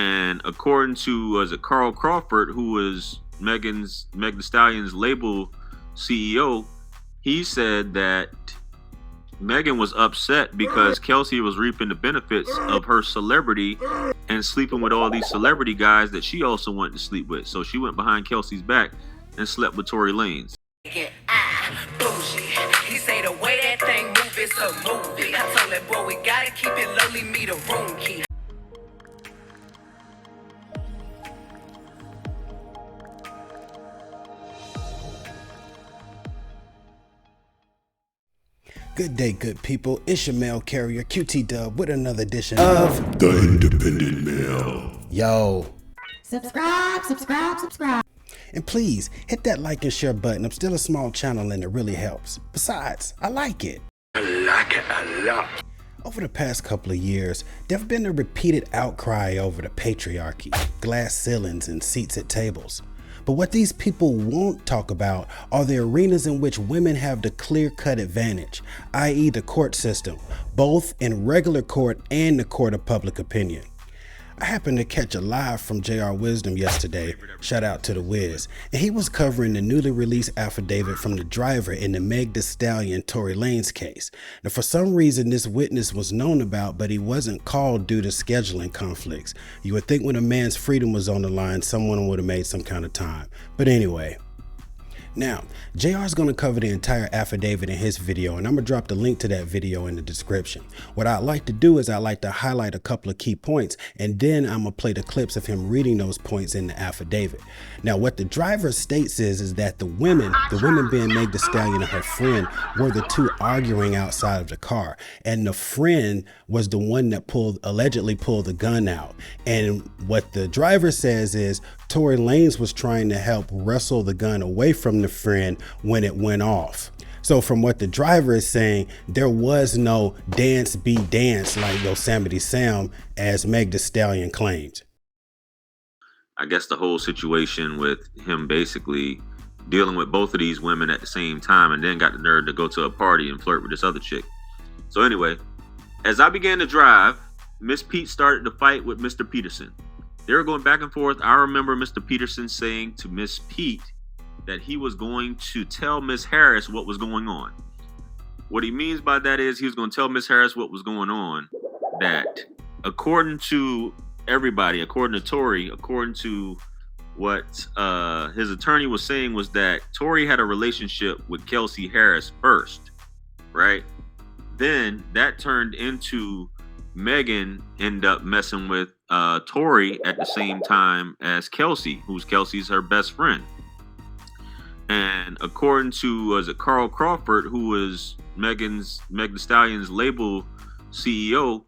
And according to was it Carl Crawford, who was Megan Thee Stallion's label CEO, he said that Megan was upset because Kelsey was reaping the benefits of her celebrity and sleeping with all these celebrity guys that she also wanted to sleep with. So she went behind Kelsey's back and slept with Tory Lanez. He say the way that thing move, it's a movie. I told that boy we gotta keep it lowly, me the room key. Good day, good people. It's your mail carrier, QT Dub, with another edition of The Independent Mail. Yo. Subscribe. And please, hit that like and share button. I'm still a small channel and it really helps. Besides, I like it. I like it a lot. Over the past couple of years, there have been a repeated outcry over the patriarchy, glass ceilings, and seats at tables. But what these people won't talk about are the arenas in which women have the clear-cut advantage, i.e. the court system, both in regular court and the court of public opinion. I happened to catch a live from JR Wisdom yesterday, shout out to the Wiz, and he was covering the newly released affidavit from the driver in the Meg Thee Stallion Tory Lanez case. Now for some reason this witness was known about, but he wasn't called due to scheduling conflicts. You would think when a man's freedom was on the line, someone would have made some kind of time. But anyway. Now, JR is going to cover the entire affidavit in his video, and I'm going to drop the link to that video in the description. What I'd like to do is I'd like to highlight a couple of key points, and then I'm going to play the clips of him reading those points in the affidavit. Now, what the driver states is that the women being Meg Thee Stallion and her friend, were the two arguing outside of the car, and the friend was the one that allegedly pulled the gun out. And what the driver says is Tory Lanez was trying to help wrestle the gun away from the friend when it went off. So from what the driver is saying, there was no dance be dance like Yosemite Sam as Meg Thee Stallion claimed. I guess the whole situation with him basically dealing with both of these women at the same time, and then got the nerve to go to a party and flirt with this other chick. So anyway, as I began to drive, Miss Pete started to fight with Mr. Peterson. They were going back and forth. I remember Mr. Peterson saying to Miss Pete that he was going to tell Miss Harris what was going on. What he means by that is he was going to tell Miss Harris what was going on, that according to everybody, according to Tory, according to what his attorney was saying, was that Tory had a relationship with Kelsey Harris first, right? Then that turned into Megan ended up messing with Tory at the same time as Kelsey, who's Kelsey's her best friend. And according to was it Carl Crawford, who was Meg Thee Stallion's label CEO,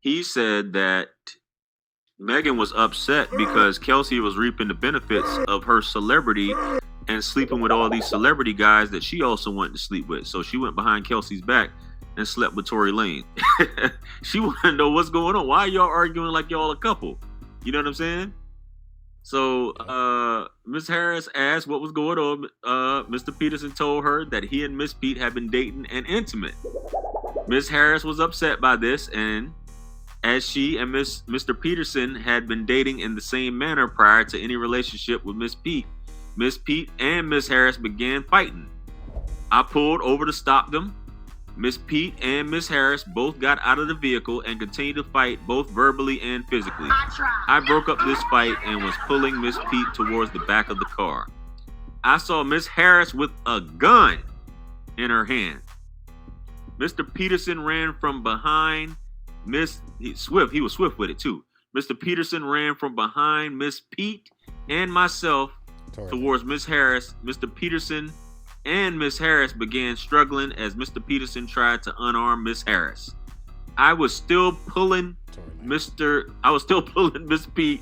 he said that Megan was upset because Kelsey was reaping the benefits of her celebrity and sleeping with all these celebrity guys that she also wanted to sleep with. So she went behind Kelsey's back and slept with Tory Lanez. She wanted to know what's going on. Why are y'all arguing like y'all a couple? You know what I'm saying? So Miss Harris asked what was going on. Mr. Peterson told her that he and Miss Pete had been dating and intimate. Miss Harris was upset by this, and as she and Mr. Peterson had been dating in the same manner prior to any relationship with Miss Pete and Miss Harris began fighting. I pulled over to stop them. Miss Pete and Miss Harris both got out of the vehicle and continued to fight both verbally and physically. I broke up this fight and was pulling Miss Pete towards the back of the car. I saw Miss Harris with a gun in her hand. Mr. Peterson ran from behind he was swift with it too. Mr. Peterson ran from behind Miss Pete and myself towards Miss Harris. Mr. Peterson and Miss Harris began struggling as Mr. Peterson tried to unarm Miss Harris. I was still pulling Miss Pete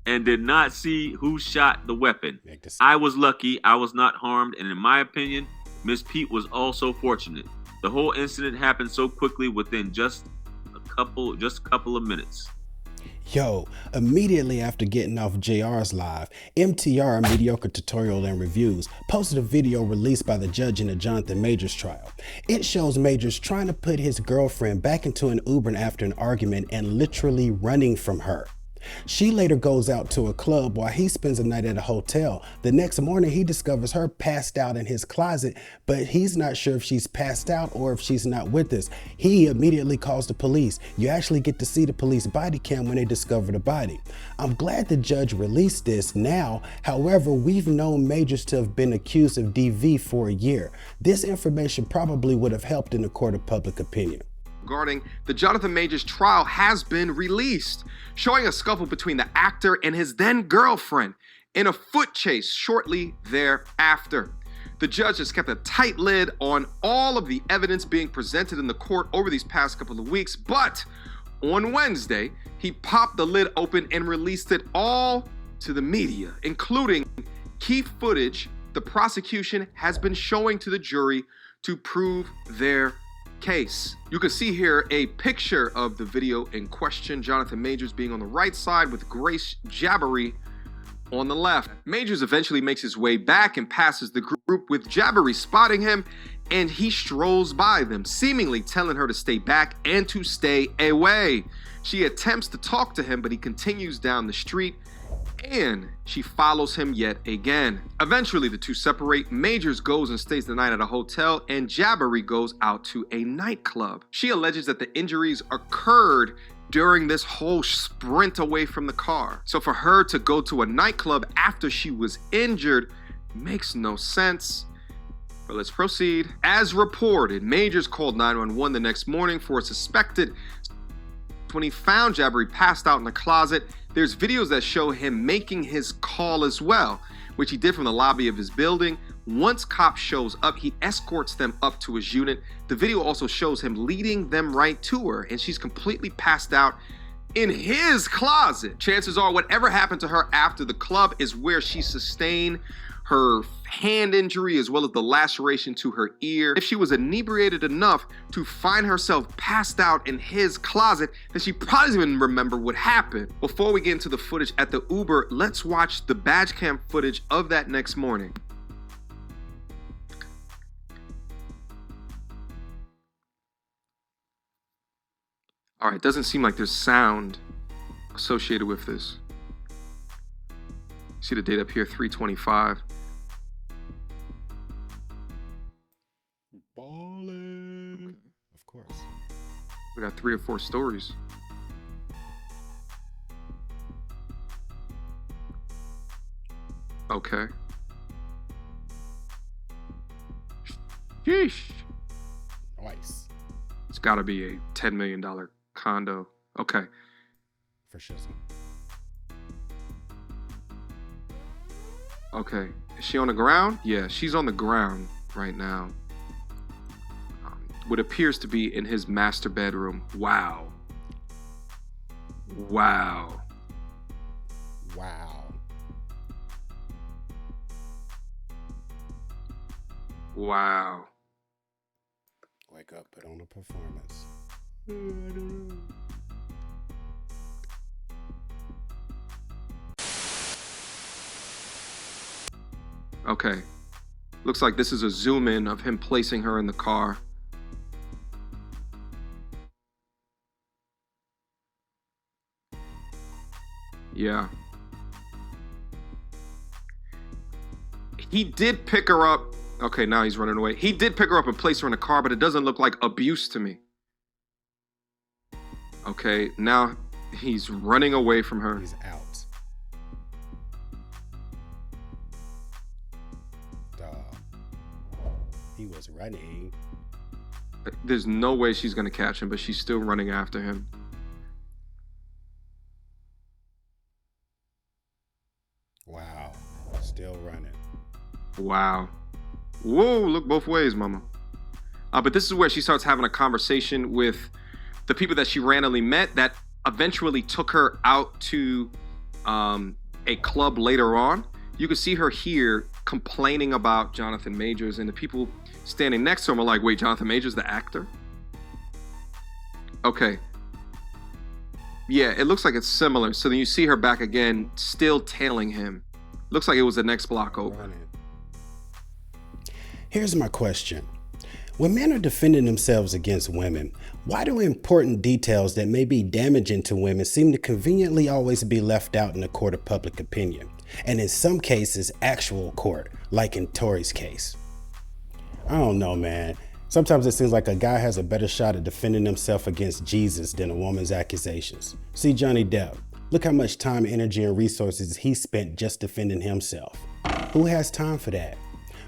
and did not see who shot the weapon. I was lucky I was not harmed, and in my opinion, Miss Pete was also fortunate. The whole incident happened so quickly within just a couple of minutes. Yo, immediately after getting off JR's live, MTR, Mediocre Tutorial and Reviews, posted a video released by the judge in the Jonathan Majors trial. It shows Majors trying to put his girlfriend back into an Uber after an argument and literally running from her. She later goes out to a club while he spends a night at a hotel. The next morning, he discovers her passed out in his closet, but he's not sure if she's passed out or if she's not with us. He immediately calls the police. You actually get to see the police body cam when they discover the body. I'm glad the judge released this now. However, we've known Majors to have been accused of DV for a year. This information probably would have helped in the court of public opinion. Regarding the Jonathan Majors trial has been released, showing a scuffle between the actor and his then girlfriend in a foot chase shortly thereafter. The judge has kept a tight lid on all of the evidence being presented in the court over these past couple of weeks, but on Wednesday, he popped the lid open and released it all to the media, including key footage the prosecution has been showing to the jury to prove their case. You can see here a picture of the video in question, Jonathan Majors being on the right side with Grace Jabbery on the left. Majors eventually makes his way back and passes the group, with Jabbery spotting him, and he strolls by them, seemingly telling her to stay back and to stay away. She attempts to talk to him, but he continues down the street, and she follows him yet again. Eventually, the two separate. Majors goes and stays the night at a hotel, and Jabbery goes out to a nightclub. She alleges that the injuries occurred during this whole sprint away from the car. So for her to go to a nightclub after she was injured makes no sense. But let's proceed. As reported, Majors called 911 the next morning for a suspected. When he found Jabbery passed out in the closet, there's videos that show him making his call as well, which he did from the lobby of his building. Once cop shows up, he escorts them up to his unit. The video also shows him leading them right to her, and she's completely passed out in his closet. Chances are whatever happened to her after the club is where she sustained her hand injury as well as the laceration to her ear. If she was inebriated enough to find herself passed out in his closet, then she probably doesn't even remember what happened. Before we get into the footage at the Uber, let's watch the badge cam footage of that next morning. All right, doesn't seem like there's sound associated with this. See the date up here, 325. Ballin'. Of course. We got 3 or 4 stories. Okay. Sheesh. Nice. It's gotta be a $10 million condo. Okay. For sure. Okay. Is she on the ground? Yeah, she's on the ground right now. What appears to be in his master bedroom. Wow. Wow. Wow. Wow. Wake up, put on a performance. Okay. Looks like this is a zoom in of him placing her in the car. Yeah. He did pick her up. Okay, now he's running away. He did pick her up and place her in a car, but it doesn't look like abuse to me. Okay, now he's running away from her. He's out. He was running. There's no way she's gonna catch him, but she's still running after him. Wow. Still running. Wow. Whoa, look both ways, mama. But this is where she starts having a conversation with the people that she randomly met that eventually took her out to a club later on. You can see her here complaining about Jonathan Majors, and the people standing next to him are like, wait, Jonathan Majors, the actor? Okay. Yeah, it looks like it's similar. So then you see her back again, still tailing him. Looks like it was the next block over. Here's my question. When men are defending themselves against women, why do important details that may be damaging to women seem to conveniently always be left out in the court of public opinion? And in some cases, actual court, like in Tory's case. I don't know, man. Sometimes it seems like a guy has a better shot at defending himself against Jesus than a woman's accusations. See Johnny Depp. Look how much time, energy, and resources he spent just defending himself. Who has time for that?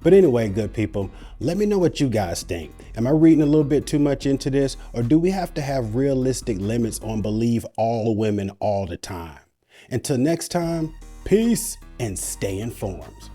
But anyway, good people, let me know what you guys think. Am I reading a little bit too much into this, or do we have to have realistic limits on believe all women all the time? Until next time, peace and stay informed.